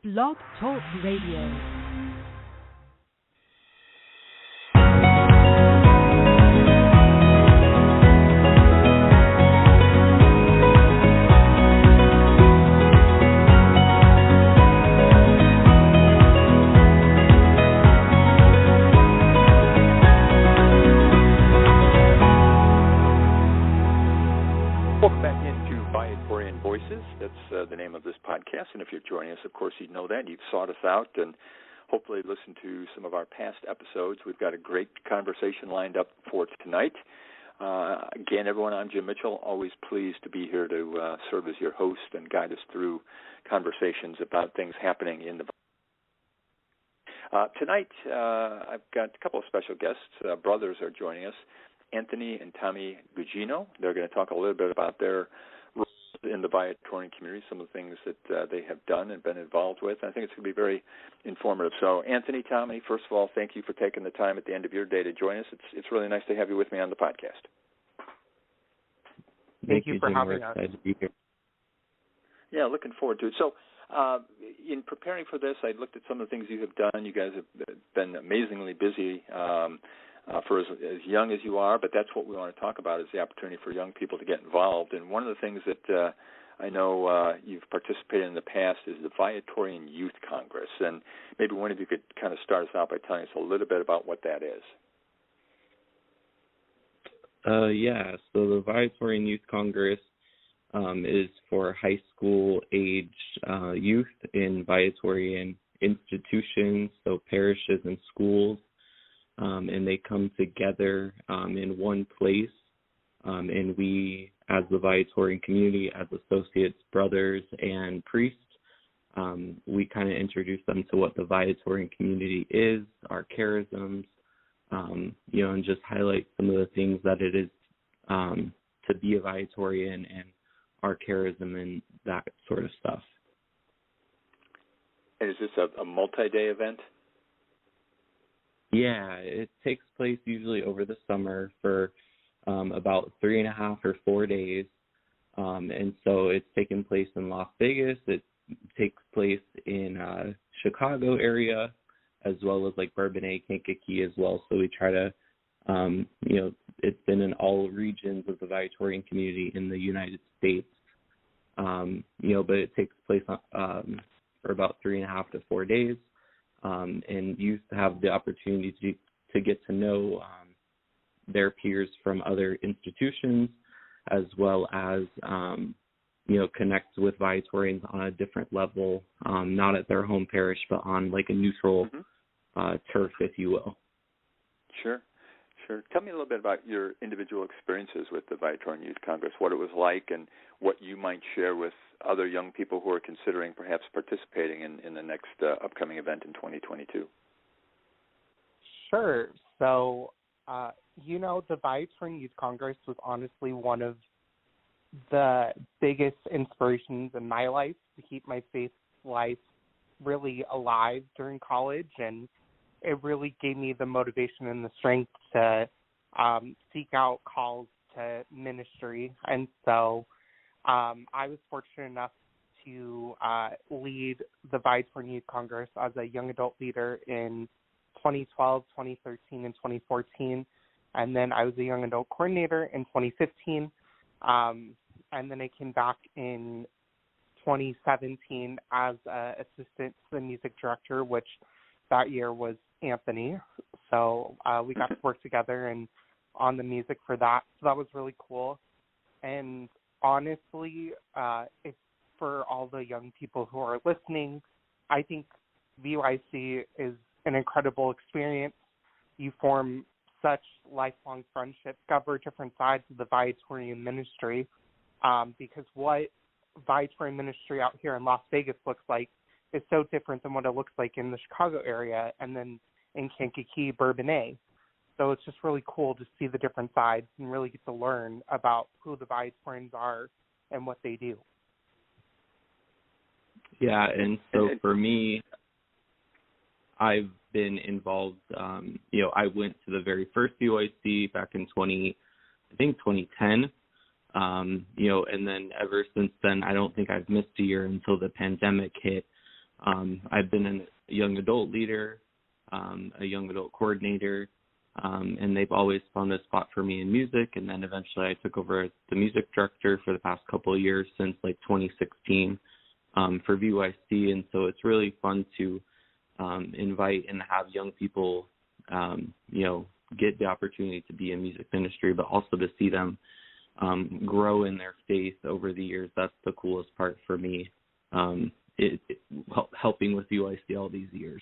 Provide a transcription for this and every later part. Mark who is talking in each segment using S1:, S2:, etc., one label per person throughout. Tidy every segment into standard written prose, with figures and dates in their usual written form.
S1: Blog Talk Radio.
S2: The name of this podcast, and if you're joining us, of course, you know that. You've sought us out and hopefully listened to some of our past episodes. We've got a great conversation lined up for tonight. Again, everyone, I'm Jim Mitchell, always pleased to be here to serve as your host and guide us through conversations about things happening in the Tonight, I've got a couple of special guests. Brothers are joining us, Anthony and Tommy Gugino. They're going to talk a little bit about their in the Viatorian community, some of the things that they have done and been involved with. I think it's going to be very informative. So, Anthony, Tommy, first of all, thank you for taking the time at the end of your day to join us. It's really nice to have you with me on the podcast.
S3: Thank you for having us.
S4: Excited to be here.
S2: Yeah, looking forward to it. So, in preparing for this, I looked at some of the things you have done. You guys have been amazingly busy for as young as you are, but that's what we want to talk about is the opportunity for young people to get involved. And one of the things that I know you've participated in the past is the Viatorian Youth Congress. And maybe one of you could kind of start us out by telling us a little bit about what that is.
S4: Yeah, so the Viatorian Youth Congress is for high school-aged youth in Viatorian institutions, so parishes and schools. And they come together in one place, and we, as the Viatorian community, as associates, brothers, and priests, we kind of introduce them to what the Viatorian community is, our charisms, and just highlight some of the things that it is to be a Viatorian and our charism and that sort of stuff.
S2: And is this a multi-day event?
S4: Yeah, it takes place usually over the summer for about 3.5 or 4 days. And so it's taking place in Las Vegas. It takes place in Chicago area, as well as like Bourbonnais, Kankakee as well. So we try to, it's been in all regions of the Viatorian community in the United States. But it takes place for about 3.5 to 4 days. And youth have the opportunity to get to know their peers from other institutions, as well as, connect with Viatorians on a different level, not at their home parish, but on like a neutral turf, if you will.
S2: Sure. Tell me a little bit about your individual experiences with the Viatorian Youth Congress, what it was like, and what you might share with other young people who are considering perhaps participating in the next upcoming event in 2022.
S3: Sure. So, the Viatorian Youth Congress was honestly one of the biggest inspirations in my life to keep my faith life really alive during college, and it really gave me the motivation and the strength to seek out calls to ministry. And so I was fortunate enough to lead the Viatorian Youth Congress as a young adult leader in 2012, 2013, and 2014. And then I was a young adult coordinator in 2015. And then I came back in 2017 as assistant to the music director, which that year was Anthony. So we got to work together and on the music for that. So that was really cool. And honestly, if for all the young people who are listening, I think VYC is an incredible experience. You form such lifelong friendships, cover different sides of the Viatorian ministry, because what Viatorian ministry out here in Las Vegas looks like is so different than what it looks like in the Chicago area and then in Kankakee, Bourbonnais. So it's just really cool to see the different sides and really get to learn about who the Viatorians are and what they do.
S4: Yeah, and so for me, I've been involved, I went to the very first VYC back in 2010, and then ever since then, I don't think I've missed a year until the pandemic hit. I've been a young adult leader, a young adult coordinator, and they've always found a spot for me in music. And then eventually I took over as the music director for the past couple of years, since like 2016, for VYC. And so it's really fun to invite and have young people, get the opportunity to be in music ministry, but also to see them grow in their faith over the years. That's the coolest part for me, helping with VYC all these years.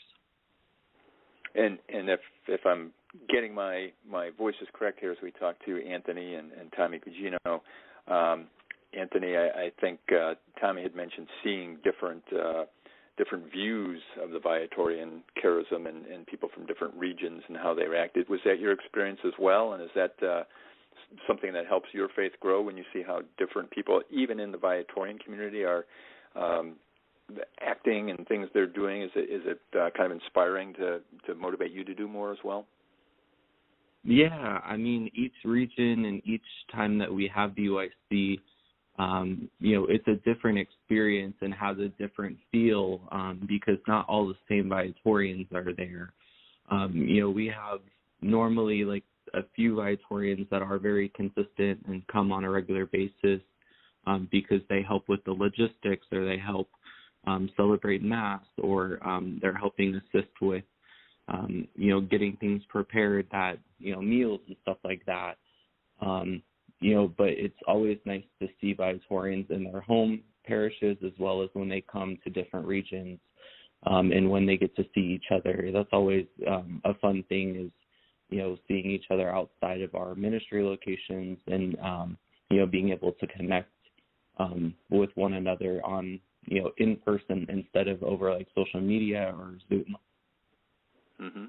S4: And
S2: if I'm getting my voices correct here as we talk to Anthony and Tommy Gugino, Anthony, I think Tommy had mentioned seeing different views of the Viatorian charism and people from different regions and how they reacted. Was that your experience as well? And is that something that helps your faith grow when you see how different people, even in the Viatorian community, are acting and things they're doing? Is it kind of inspiring to motivate you to do more as well?
S4: Yeah, I mean, each region and each time that we have VYC, it's a different experience and has a different feel, because not all the same Viatorians are there. We have normally like a few Viatorians that are very consistent and come on a regular basis because they help with the logistics, or they help celebrate Mass, or they're helping assist with, getting things prepared, that, meals and stuff like that. But it's always nice to see Viatorians in their home parishes, as well as when they come to different regions, and when they get to see each other. That's always a fun thing, is, seeing each other outside of our ministry locations, and, being able to connect with one another on, in person, instead of over like social media or Zoom.
S2: Mm-hmm.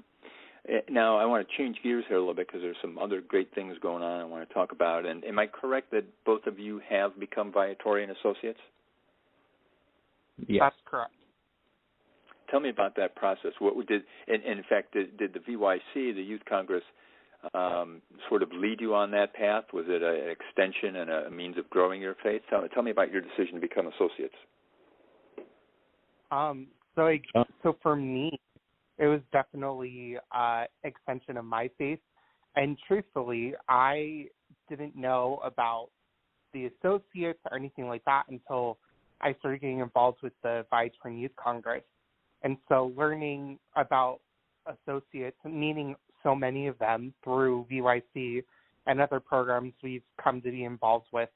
S2: Now, I want to change gears here a little bit, because there's some other great things going on I want to talk about. And am I correct that both of you have become Viatorian Associates?
S4: Yes.
S3: That's correct.
S2: Tell me about that process. What we did, and in fact, did the VYC, the Youth Congress, sort of lead you on that path? Was it an extension and a means of growing your faith? Tell me about your decision to become associates.
S3: So for me, it was definitely an extension of my faith. And truthfully, I didn't know about the associates or anything like that until I started getting involved with the Viatorian Youth Congress. And so learning about associates, meeting so many of them through VYC and other programs we've come to be involved with,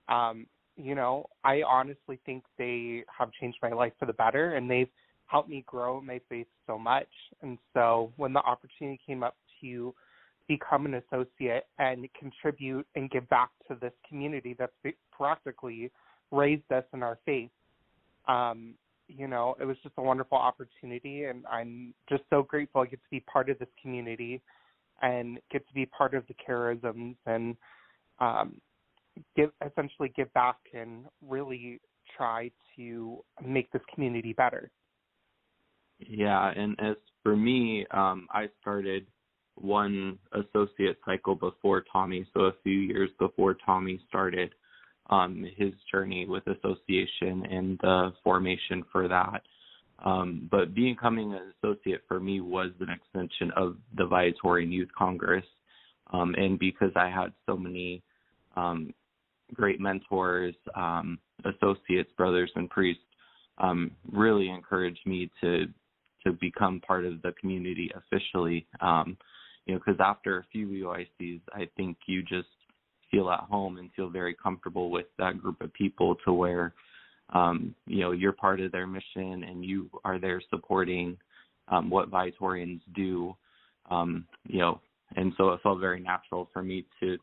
S3: I honestly think they have changed my life for the better, and they've helped me grow my faith so much. And so when the opportunity came up to become an associate and contribute and give back to this community that's practically raised us in our faith, it was just a wonderful opportunity, and I'm just so grateful I get to be part of this community and get to be part of the charisms, and give back and really try to make this community better.
S4: Yeah, and as for me, I started one associate cycle before Tommy, so a few years before Tommy started his journey with association and the formation for that. But becoming an associate for me was an extension of the Viatorian Youth Congress, and because I had so many great mentors, associates, brothers, and priests, really encouraged me to become part of the community officially, because after a few UICs, I think you just feel at home and feel very comfortable with that group of people, to where, you're part of their mission and you are there supporting what Viatorians do, and so it felt very natural for me to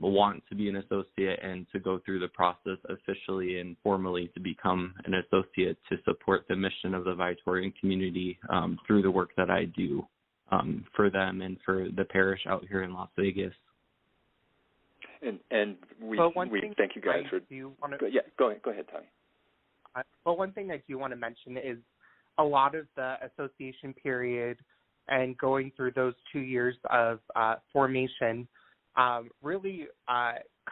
S4: want to be an associate and to go through the process officially and formally to become an associate, to support the mission of the Viatorian community through the work that I do for them and for the parish out here in Las Vegas.
S2: And we thank you guys for. Go ahead, Tommy.
S3: Well, one thing I do want to mention is a lot of the association period and going through those 2 years of formation really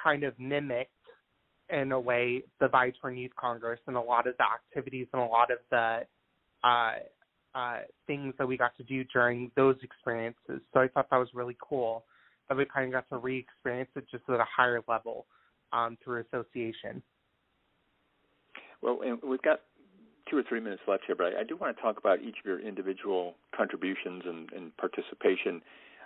S3: kind of mimicked in a way, the Viatorian Youth Congress and a lot of the activities and a lot of the things that we got to do during those experiences. So I thought that was really cool that we kind of got to re-experience it just at a higher level through association.
S2: Well, and we've got 2 or 3 minutes left here, but I do want to talk about each of your individual contributions and participation.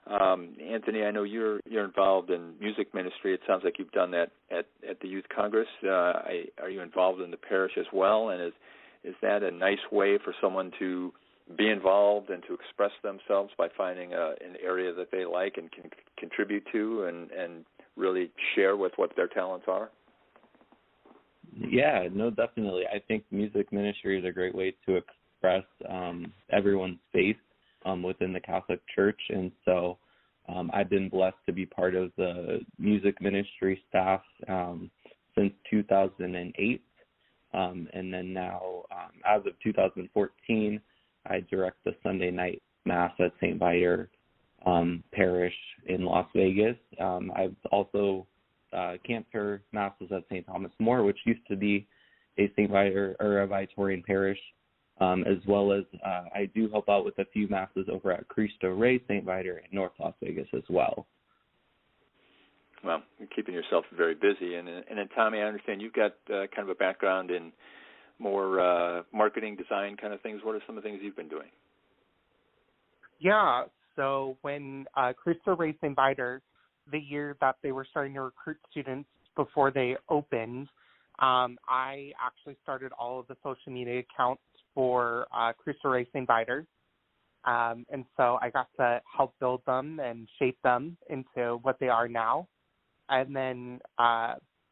S2: Anthony, I know you're involved in music ministry. It sounds like you've done that at the Youth Congress. Are you involved in the parish as well? And is that a nice way for someone to be involved and to express themselves by finding an area that they like and can contribute to and really share with what their talents are?
S4: Yeah, no, definitely. I think music ministry is a great way to express everyone's faith within the Catholic Church, and so I've been blessed to be part of the music ministry staff since 2008, and then now, as of 2014, I direct the Sunday night Mass at St. Viator Parish in Las Vegas. I've also cantor Masses at St. Thomas More, which used to be a St. Viator or a Viatorian parish, as well as I do help out with a few Masses over at Cristo Rey St. Viator in North Las Vegas as well.
S2: Well, you're keeping yourself very busy. And then, Tommy, I understand you've got kind of a background in more marketing, design kind of things. What are some of the things you've been doing?
S3: Yeah, so when Cristo Rey St. Viator, the year that they were starting to recruit students before they opened, I actually started all of the social media accounts for Cristo Rey St. Viator. And so I got to help build them and shape them into what they are now. And then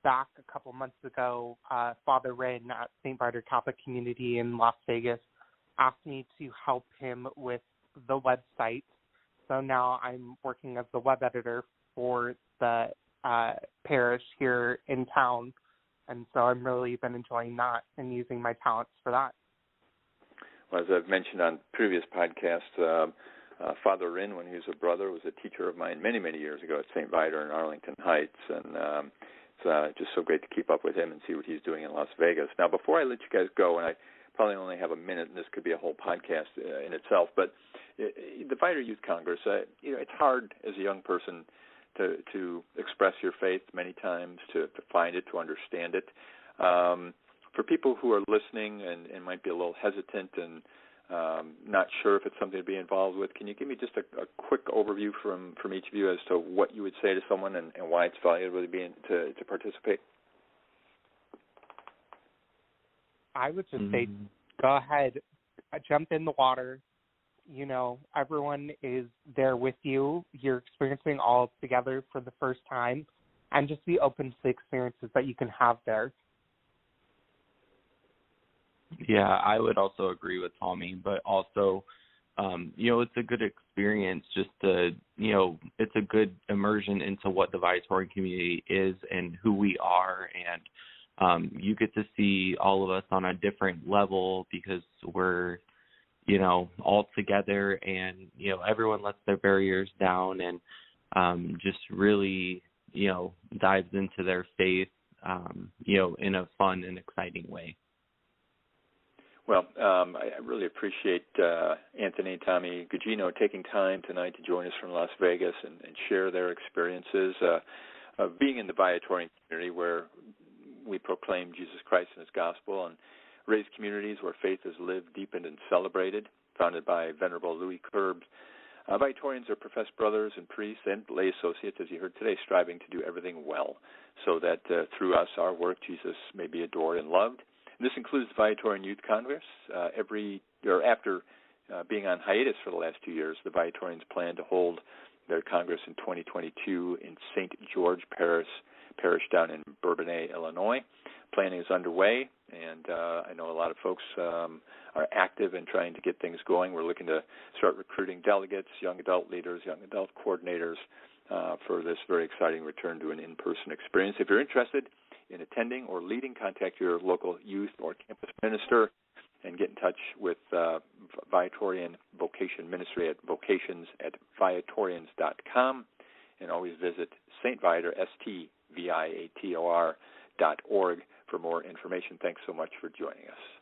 S3: back a couple months ago, Father Rin at St. Viator Catholic Community in Las Vegas asked me to help him with the website. So now I'm working as the web editor for the parish here in town. And so I've really been enjoying that and using my talents for that.
S2: Well, as I've mentioned on previous podcasts, Father Rin, when he was a brother, was a teacher of mine many, many years ago at St. Viator in Arlington Heights. And it's just so great to keep up with him and see what he's doing in Las Vegas. Now, before I let you guys go, and I probably only have a minute, and this could be a whole podcast in itself, but the Viator Youth Congress, it's hard as a young person to express your faith many times, to find it, to understand it. For people who are listening and might be a little hesitant and not sure if it's something to be involved with, can you give me just a quick overview from each of you as to what you would say to someone and why it's valuable to participate?
S3: I would just say, go ahead, jump in the water. You know, everyone is there with you. You're experiencing all together for the first time, and just be open to the experiences that you can have there.
S4: Yeah, I would also agree with Tommy, but also, it's a good experience just to, it's a good immersion into what the Viatorian community is and who we are, and you get to see all of us on a different level because we're, all together, and, everyone lets their barriers down and just really, dives into their faith, in a fun and exciting way.
S2: Well, I really appreciate Anthony and Tommy Gugino taking time tonight to join us from Las Vegas and share their experiences of being in the Viatorian community where we proclaim Jesus Christ and his gospel and raise communities where faith is lived, deepened, and celebrated, founded by Venerable Louis Curbs. Viatorians are professed brothers and priests and lay associates, as you heard today, striving to do everything well so that through us, our work, Jesus may be adored and loved. This includes the Viatorian Youth Congress. After being on hiatus for the last 2 years, the Viatorians plan to hold their Congress in 2022 in St. George Parish down in Bourbonnais, Illinois. Planning is underway, and I know a lot of folks are active in trying to get things going. We're looking to start recruiting delegates, young adult leaders, young adult coordinators for this very exciting return to an in-person experience. If you're interested in attending or leading, contact your local youth or campus minister and get in touch with Viatorian Vocation Ministry at vocations@viatorians.com, and always visit St. Viator, STVIATOR.com viatorian.org for more information. Thanks so much for joining us.